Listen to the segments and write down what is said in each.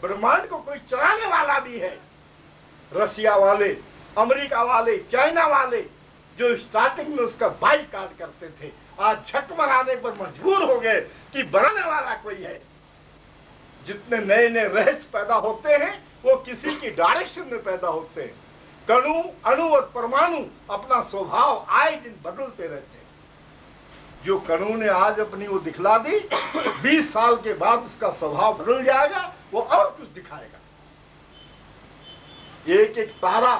ब्रह्मांड को कोई चलाने वाला भी है। रसिया वाले, अमेरिका वाले, चाइना वाले जो स्टार्टिंग में उसका बाइकाट करते थे, आज झक बनाने पर मजबूर हो गए कि बनाने वाला कोई है। जितने नए नए रहस्य पैदा होते हैं वो किसी की डायरेक्शन में पैदा होते हैं। कणु, अणु और परमाणु अपना स्वभाव आए दिन बदलते रहते हैं। जो कणु ने आज अपनी वो दिखला दी, 20 साल के बाद उसका स्वभाव बदल जाएगा, वो और कुछ दिखाएगा। एक एक तारा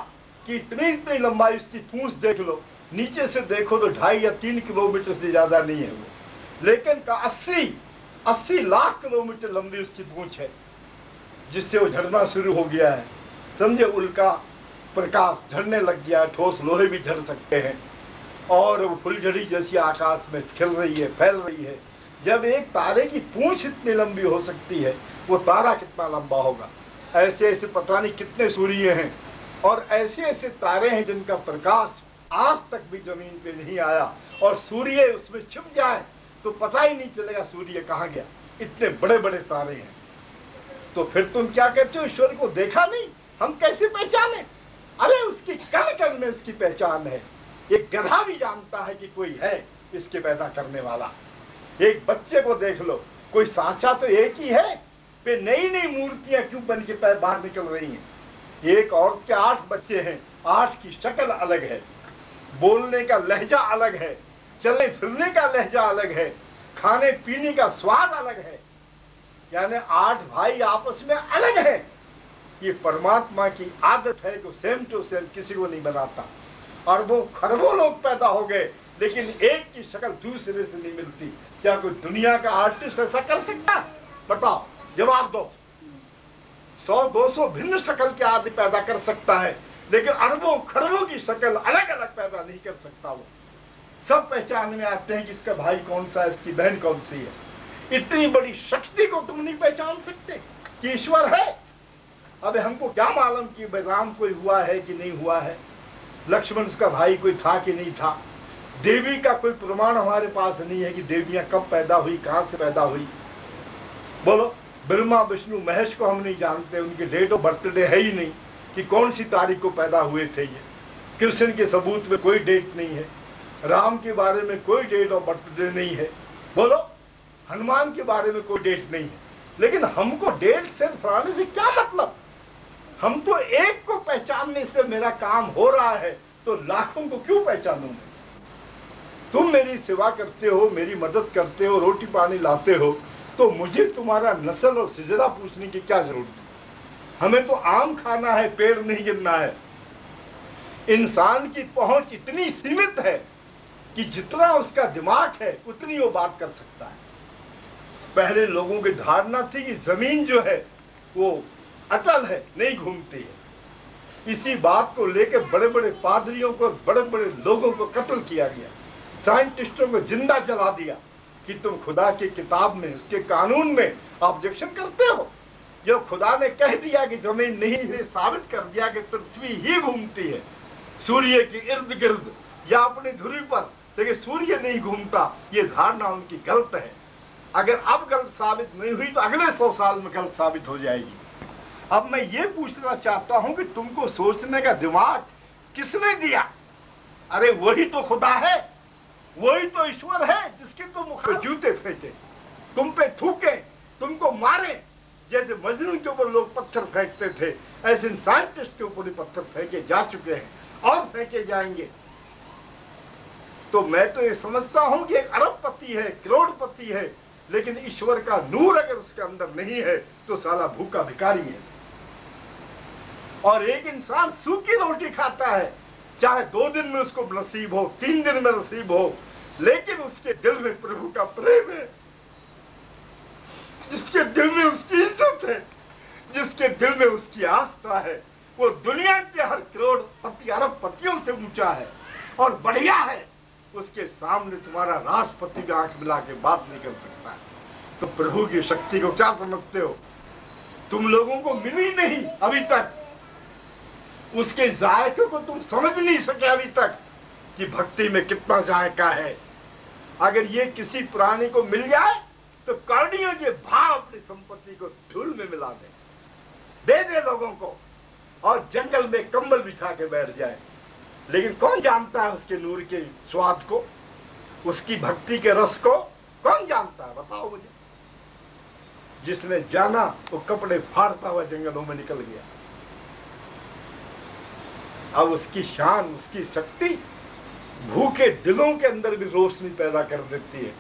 की इतनी इतनी लंबाई, उसकी पूंछ देख लो, नीचे से देखो तो 2.5 या 3 किलोमीटर से ज्यादा नहीं है वो, लेकिन का 80 लाख किलोमीटर लंबी उसकी पूंछ है, जिससे वो झड़ना शुरू हो गया है। समझे, उल्का प्रकाश झड़ने लग गया, ठोस लोहे भी झड़ सकते हैं, और वो फुलझड़ी जैसी आकाश में खिल रही है, फैल रही है। जब एक तारे की पूंछ इतनी लंबी हो सकती है, वो तारा कितना लंबा होगा। ऐसे ऐसे पता नहीं कितने सूर्य हैं, और ऐसे ऐसे तारे हैं जिनका प्रकाश आज तक भी जमीन पे नहीं आया, और सूर्य उसमें छिप जाए तो पता ही नहीं चलेगा सूर्य कहाँ गया। इतने बड़े बड़े तारे हैं। तो फिर तुम क्या कहते हो, ईश्वर को देखा नहीं, हम कैसे पहचाने? अरे उसकी कण कण में उसकी पहचान है। एक गधा भी जानता है कि कोई है इसके पैदा करने वाला। एक बच्चे को देख लो, कोई सांचा तो एक ही है, पे नई नई मूर्तियां क्यों बन के बाहर निकल रही हैं। एक औरत के 8 बच्चे हैं, 8 की शक्ल अलग है, बोलने का लहजा अलग है, चलने फिरने का लहजा अलग है, खाने पीने का स्वाद अलग है, यानी 8 भाई आपस में अलग है। ये परमात्मा की आदत है कि सेम टू सेम किसी को नहीं बनाता। अरबों खरबों लोग पैदा हो गए, लेकिन एक की शक्ल दूसरे से नहीं मिलती। क्या कोई दुनिया का आर्टिस्ट ऐसा कर सकता है? बताओ, जवाब दो। 100-200 भिन्न शक्ल के आदमी पैदा कर सकता है, लेकिन अरबों खरबों की शक्ल अलग अलग पैदा नहीं कर सकता। वो सब पहचान में आते हैं कि इसका भाई कौन सा है, इसकी बहन कौन सी है। इतनी बड़ी शक्ति को तुम नहीं पहचान सकते कि ईश्वर है? अब हमको क्या मालूम कि राम कोई हुआ है कि नहीं हुआ है, लक्ष्मण का भाई कोई था कि नहीं था। देवी का कोई प्रमाण हमारे पास नहीं है कि देवियां कब पैदा हुई, कहां से पैदा हुई। बोलो, ब्रह्मा विष्णु महेश को हम नहीं जानते, उनके डेट ऑफ बर्थडे है ही नहीं कि कौन सी तारीख को पैदा हुए थे। ये कृष्ण के सबूत में कोई डेट नहीं है, राम के बारे में कोई डेट ऑफ बर्थडे नहीं है। बोलो, हनुमान के बारे में कोई डेट नहीं है। लेकिन हमको डेट से फलाने से क्या मतलब? हम तो एक को पहचानने से मेरा काम हो रहा है, तो लाखों को क्यों पहचानूं मैं? तुम मेरी सेवा करते हो, मेरी मदद करते हो, रोटी पानी लाते हो, तो मुझे तुम्हारा नस्ल और सिजरा पूछने की क्या जरूरत है? हमें तो आम खाना है, पेड़ नहीं गिरना है। इंसान की पहुंच इतनी सीमित है कि जितना उसका दिमाग है उतनी वो बात कर सकता है। पहले लोगों की धारणा थी कि जमीन जो है वो अटल है, नहीं घूमती है। इसी बात को लेकर बड़े बड़े पादरियों को, बड़े बड़े लोगों को कत्ल किया गया, साइंटिस्टों को जिंदा जला दिया कि तुम खुदा की किताब में, उसके कानून में ऑब्जेक्शन करते हो। जो खुदा ने कह दिया कि जमीन नहीं है, साबित कर दिया कि पृथ्वी ही घूमती है सूर्य के इर्द गिर्द या अपनी धुरी पर, लेकिन सूर्य नहीं घूमता, ये धारणा उनकी गलत है। अगर अब गलत साबित नहीं हुई तो अगले 100 साल में गलत साबित हो जाएगी। अब मैं ये पूछना चाहता हूं कि तुमको सोचने का दिमाग किसने दिया? अरे वही तो खुदा है, वही तो ईश्वर है जिसके तुम मुख पे जूते फेंके, तुम पे थूके, तुमको मारे। जैसे मजनू के ऊपर लोग पत्थर फेंकते थे, ऐसे साइंटिस्ट के ऊपर पत्थर फेंके जा चुके हैं और फेंके जाएंगे। तो मैं तो ये समझता हूं कि एक अरबपति है, करोड़पति है, लेकिन ईश्वर का नूर अगर उसके अंदर नहीं है तो साला भूखा भिखारी है। और एक इंसान सूखी रोटी खाता है, चाहे 2 दिन में उसको नसीब हो, 3 दिन में नसीब हो, लेकिन उसके दिल में प्रभु का प्रेम है, जिसके दिल में उसकी इज्जत है, जिसके दिल में उसकी आस्था है, वो दुनिया के हर करोड़पति अरबपतियों से ऊंचा है और बढ़िया है। उसके सामने तुम्हारा राष्ट्रपति भी आंख मिला के बात नहीं कर सकता है। तो प्रभु की शक्ति को क्या समझते हो? तुम लोगों को मिली नहीं अभी तक, उसके जायके को तुम समझ नहीं सके अभी तक कि भक्ति में कितना जायका है। अगर ये किसी प्राणी को मिल जाए तो कौड़ियों के भाव अपनी संपत्ति को धूल में मिला दे। दे दे लोगों को और जंगल में कंबल बिछा के बैठ जाए। लेकिन कौन जानता है उसके नूर के स्वाद को, उसकी भक्ति के रस को? कौन जानता है, बताओ मुझे। जिसने जाना वो कपड़े फाड़ता हुआ जंगलों में निकल गया। अब उसकी शान, उसकी शक्ति भूखे दिलों के अंदर भी रोशनी पैदा कर देती है,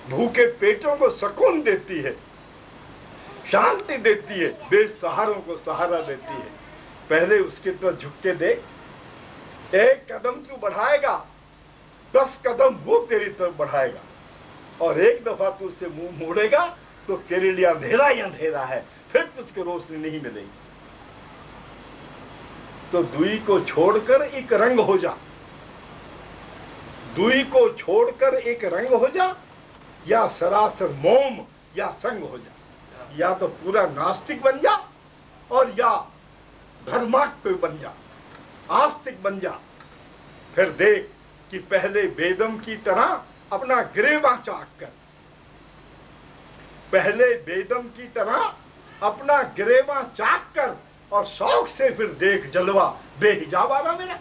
भूखे पेटों को सुकून देती है, शांति देती है, बेसहारों को सहारा देती है। पहले उसके तरफ झुक के देख, एक कदम तू बढ़ाएगा 10 कदम वो तेरी तरफ बढ़ाएगा, और एक दफा तू उससे मुंह मोड़ेगा तो तेरे लिए अंधेरा ही अंधेरा है, फिर तुझको रोशनी नहीं मिलेगी। तो दुई को छोड़कर एक रंग हो जा, दुई को छोड़कर एक रंग हो जा, या सरासर मोम या संग हो जा। या तो पूरा नास्तिक बन जा और या धर्मात्म बन जा, आस्तिक बन जा। फिर देख कि पहले बेदम की तरह अपना गिरेबां चाक कर, पहले बेदम की तरह अपना गिरेबां चाक कर, और शौक से फिर देख जलवा बेहिजाब वाला मेरा।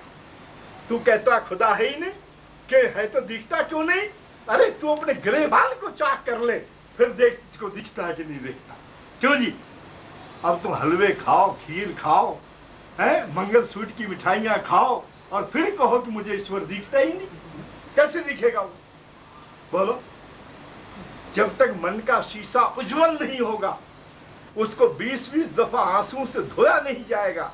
तू कहता खुदा है ही नहीं, कि है तो दिखता क्यों नहीं? अरे तू अपने गिरेबान को चाक कर ले, फिर देख तुझको दिखता है कि नहीं दिखता। क्यों जी? अब तुम हलवे खाओ, खीर खाओ, है मंगलसूत्र की मिठाइयां खाओ, और फिर कहो कि मुझे ईश्वर दिखता ही नहीं। कैसे दिखेगा वो? बोलो। जब तक मन का शीशा उज्जवल नहीं होगा, उसको 20-20 दफा आंसू से धोया नहीं जाएगा।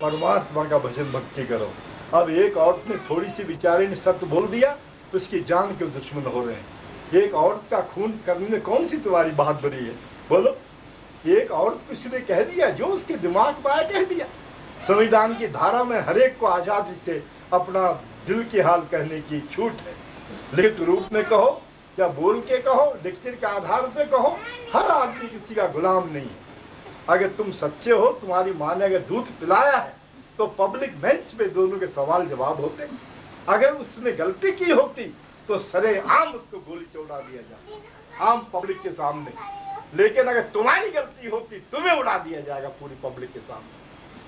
परमात्मा का भजन भक्ति करो। अब एक औरत ने थोड़ी सी बेचारे ने सत्य बोल दिया, उसकी जान के दुश्मन हो रहे हैं। एक औरत का खून करने में कौन सी तुम्हारी बहादुरी है? बोलो। एक औरत को उसने कह दिया जो उसके दिमाग में आया, कह दिया। संविधान की धारा में हर एक को आजादी से अपना दिल के हाल कहने की छूट है। लिखित रूप में कहो या बोल के कहो, डिक्शनरी के आधार पे कहो, हर आदमी किसी का गुलाम नहीं है। अगर तुम सच्चे हो, तुम्हारी माँ ने अगर दूध पिलाया है, तो पब्लिक बेंच पे दोनों के सवाल जवाब होते। अगर उसने गलती की होती तो सरेआम उसको गोली चौड़ा दिया जाता, आम पब्लिक के सामने। लेकिन अगर तुम्हारी गलती होती, तुम्हें उड़ा दिया जाएगा पूरी पब्लिक के सामने।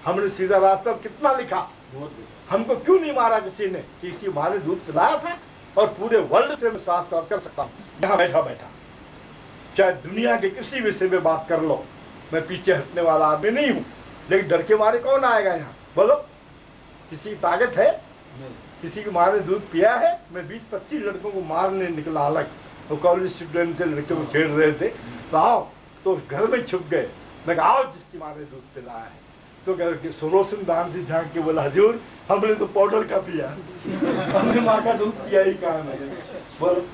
हमने सीधा रास्ता कितना लिखा, हमको क्यों नहीं मारा किसी ने? किसी माँ ने दूध पिलाया था, और पूरे वर्ल्ड से मैं साफ कर सकता हूँ यहाँ बैठा बैठा, चाहे दुनिया के किसी विषय में बात कर लो। मैं पीछे हटने वाला आदमी नहीं हूँ, लेकिन डर के मारे कौन आएगा यहाँ? बोलो। किसी की ताकत है? किसी की माँ ने दूध पिया है? मैं 20-25 लड़कों को मारने निकला, अलग वो कॉलेज स्टूडेंट थे, लड़के को छेड़ रहे थे, तो आओ, तो घर में छुप गए। मैं कहा आओ जिसकी माँ ने दूध पिलाया है। तो सुरोशन दान से झांक के बोला, हजूर हमने तो पाउडर का पिया, हमने माँ का दूध पिया ही कहाँ है। बोलो।